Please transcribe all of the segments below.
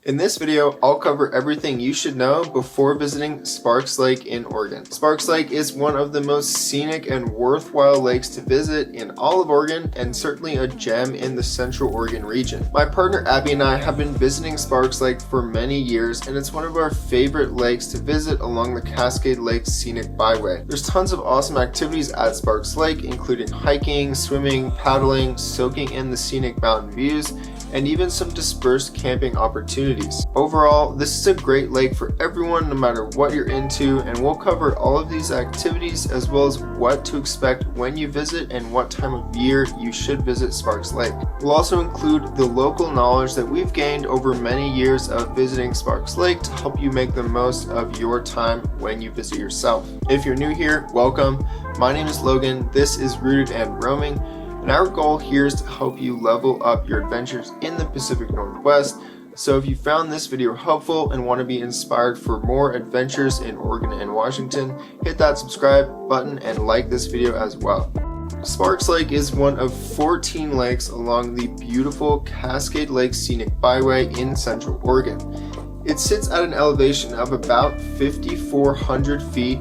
In this video, I'll cover everything you should know before visiting Sparks Lake in Oregon. Sparks Lake is one of the most scenic and worthwhile lakes to visit in all of Oregon, and certainly a gem in the Central Oregon region. My partner Abby and I have been visiting Sparks Lake for many years, and it's one of our favorite lakes to visit along the Cascade Lakes Scenic Byway. There's tons of awesome activities at Sparks Lake, including hiking, swimming, paddling, soaking in the scenic mountain views, and even some dispersed camping opportunities. Overall, this is a great lake for everyone, no matter what you're into, and we'll cover all of these activities as well as what to expect when you visit and what time of year you should visit Sparks Lake. We'll also include the local knowledge that we've gained over many years of visiting Sparks Lake to help you make the most of your time when you visit yourself. If you're new here, welcome. My name is Logan. This is Rooted and Roaming. And our goal here is to help you level up your adventures in the Pacific Northwest. So if you found this video helpful and want to be inspired for more adventures in Oregon and Washington, hit that subscribe button and like this video as well. Sparks Lake is one of 14 lakes along the beautiful Cascade Lakes Scenic Byway in Central Oregon. It sits at an elevation of about 5,400 feet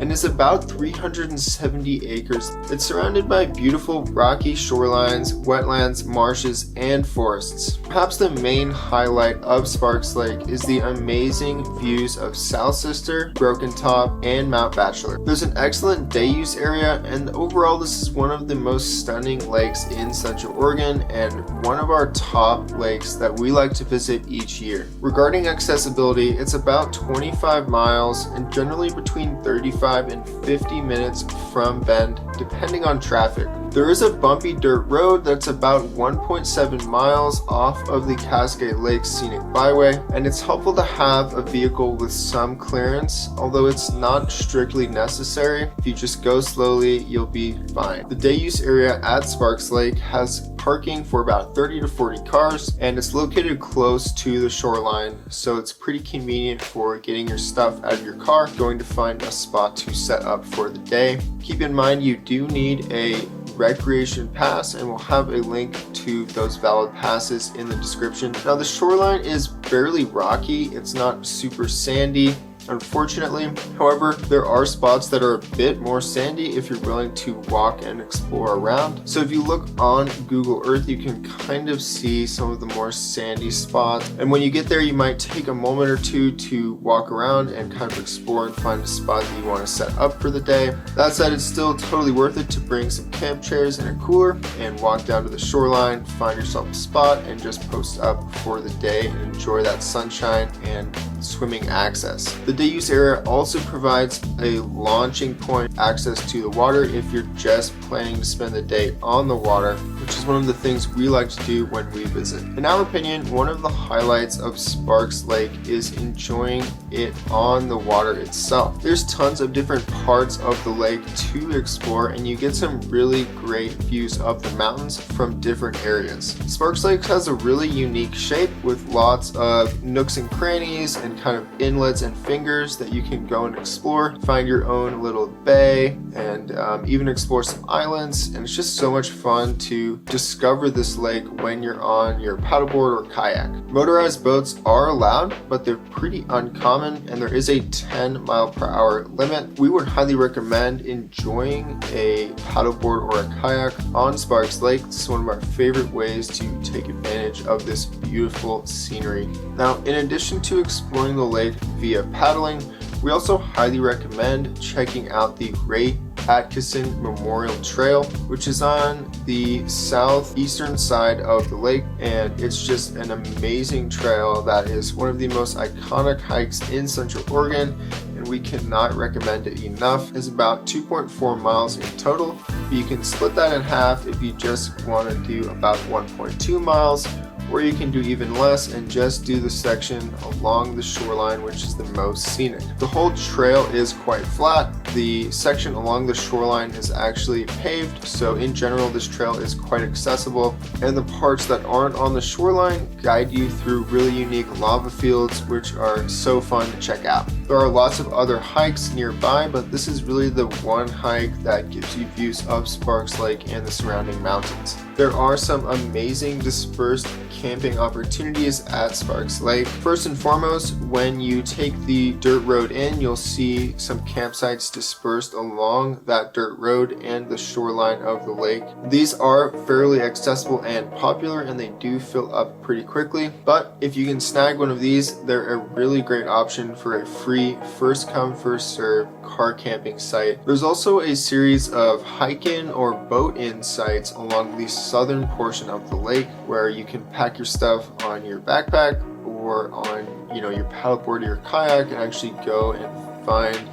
and is about 370 acres. It's surrounded by beautiful rocky shorelines, wetlands, marshes, and forests. Perhaps the main highlight of Sparks Lake is the amazing views of South Sister, Broken Top, and Mount Bachelor. There's an excellent day use area, and overall this is one of the most stunning lakes in Central Oregon and one of our top lakes that we like to visit each year. Regarding accessibility, it's about 25 miles and generally between 35 and 50 minutes from Bend, depending on traffic. There is a bumpy dirt road that's about 1.7 miles off of the Cascade Lakes Scenic Byway, and it's helpful to have a vehicle with some clearance, although it's not strictly necessary. If you just go slowly, you'll be fine. The day use area at Sparks Lake has parking for about 30 to 40 cars, and it's located close to the shoreline, so it's pretty convenient for getting your stuff out of your car, going to find a spot to set up for the day. Keep in mind you do need a recreation pass, and we'll have a link to those valid passes in the description. Now the shoreline is fairly rocky, it's not super sandy, unfortunately. However, there are spots that are a bit more sandy if you're willing to walk and explore around. So if you look on Google Earth, you can kind of see some of the more sandy spots. And when you get there, you might take a moment or two to walk around and kind of explore and find a spot that you want to set up for the day. That said, it's still totally worth it to bring some camp chairs and a cooler and walk down to the shoreline, find yourself a spot, and just post up for the day and enjoy that sunshine and swimming access. The day use area also provides a launching point access to the water if you're just planning to spend the day on the water, which is one of the things we like to do when we visit. In our opinion, one of the highlights of Sparks Lake is enjoying it on the water itself. There's tons of different parts of the lake to explore, and you get some really great views of the mountains from different areas. Sparks Lake has a really unique shape with lots of nooks and crannies and kind of inlets and fingers that you can go and explore, find your own little bay, and even explore some islands. And it's just so much fun to discover this lake when you're on your paddleboard or kayak. Motorized boats are allowed, but they're pretty uncommon, and there is a 10-mile-per-hour limit. We would highly recommend enjoying a paddleboard or a kayak on Sparks Lake. This is one of our favorite ways to take advantage of this beautiful scenery. Now, in addition to exploring the lake via paddling, we also highly recommend checking out the Great Atkeson Memorial Trail, which is on the southeastern side of the lake, and it's just an amazing trail that is one of the most iconic hikes in Central Oregon, and we cannot recommend it enough. It's about 2.4 miles in total, but you can split that in half if you just want to do about 1.2 miles, or you can do even less and just do the section along the shoreline, which is the most scenic. The whole trail is quite flat. The section along the shoreline is actually paved, so in general this trail is quite accessible, and the parts that aren't on the shoreline guide you through really unique lava fields, which are so fun to check out. There are lots of other hikes nearby, but this is really the one hike that gives you views of Sparks Lake and the surrounding mountains. There are some amazing dispersed camping opportunities at Sparks Lake. First and foremost, when you take the dirt road in, you'll see some campsites dispersed along that dirt road and the shoreline of the lake. These are fairly accessible and popular, and they do fill up pretty quickly. But if you can snag one of these, they're a really great option for a free first come first serve car camping site. There's also a series of hike-in or boat-in sites along the southern portion of the lake where you can pack your stuff on your backpack or on your paddleboard or your kayak and actually go and find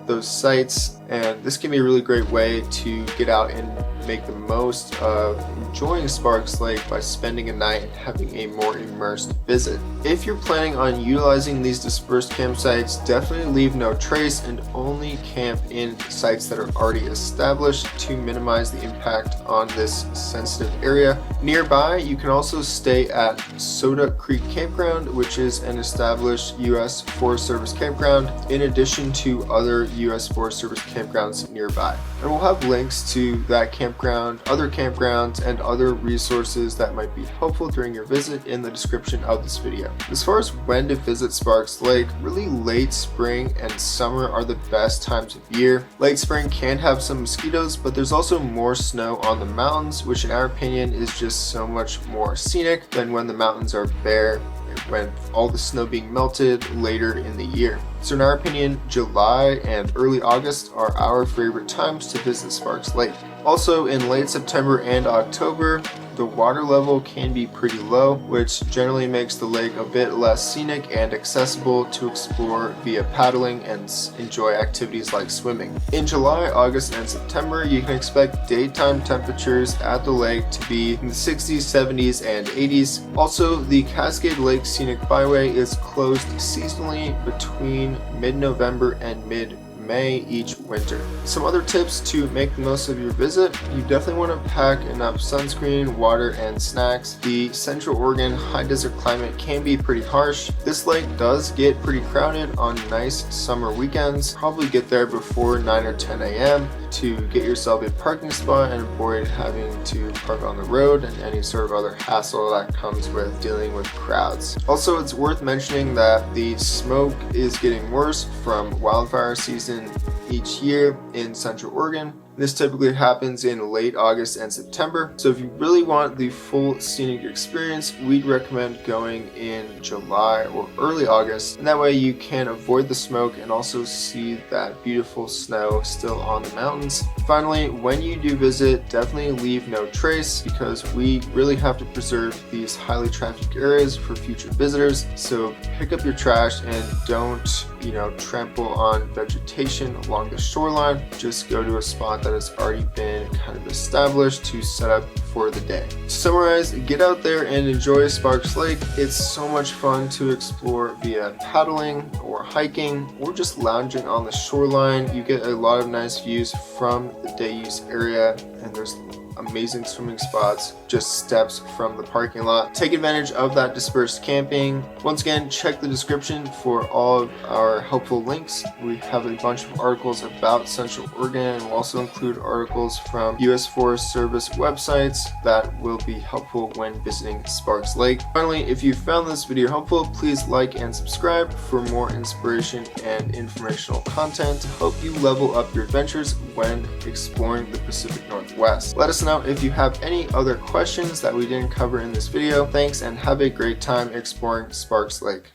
those sites. And this can be a really great way to get out and make the most of enjoying Sparks Lake by spending a night and having a more immersed visit. If you're planning on utilizing these dispersed campsites, definitely leave no trace and only camp in sites that are already established to minimize the impact on this sensitive area. Nearby, you can also stay at Soda Creek Campground, which is an established U.S. Forest Service campground, in addition to other U.S. Forest Service campgrounds nearby. And we'll have links to that campground, other campgrounds, and other resources that might be helpful during your visit in the description of this video. As far as when to visit Sparks Lake, really late spring and summer are the best times of year. Late spring can have some mosquitoes, but there's also more snow on the mountains, which in our opinion is just so much more scenic than when the mountains are bare, when all the snow being melted later in the year. So in our opinion, July and early August are our favorite times to visit Sparks Lake. Also, in late September and October, the water level can be pretty low, which generally makes the lake a bit less scenic and accessible to explore via paddling and enjoy activities like swimming. In July, August, and September, you can expect daytime temperatures at the lake to be in the 60s, 70s, and 80s. Also, the Cascade Lakes Scenic Byway is closed seasonally between mid-November and mid-May each winter. Some other tips to make the most of your visit: you definitely want to pack enough sunscreen, water, and snacks. The Central Oregon high desert climate can be pretty harsh. This lake does get pretty crowded on nice summer weekends. Probably get there before 9 or 10 a.m. to get yourself a parking spot and avoid having to park on the road and any sort of other hassle that comes with dealing with crowds. Also, it's worth mentioning that the smoke is getting worse from wildfire season each year in Central Oregon. This typically happens in late August and September. So if you really want the full scenic experience, we'd recommend going in July or early August. And that way you can avoid the smoke and also see that beautiful snow still on the mountains. Finally, when you do visit, definitely leave no trace, because we really have to preserve these highly trafficked areas for future visitors. So pick up your trash and don't, trample on vegetation along the shoreline. Just go to a spot that has already been kind of established to set up for the day. To summarize, get out there and enjoy Sparks Lake. It's so much fun to explore via paddling or hiking or just lounging on the shoreline. You get a lot of nice views from the day use area, and there's amazing swimming spots just steps from the parking lot. Take advantage of that dispersed camping. Once again, check the description for all of our helpful links. We have a bunch of articles about Central Oregon, and we'll also include articles from U.S. Forest Service websites that will be helpful when visiting Sparks Lake. Finally, if you found this video helpful, please like and subscribe for more inspiration and informational content to help you level up your adventures when exploring the Pacific Northwest. Let us know if you have any other questions that we didn't cover in this video. Thanks, and have a great time exploring Sparks Lake.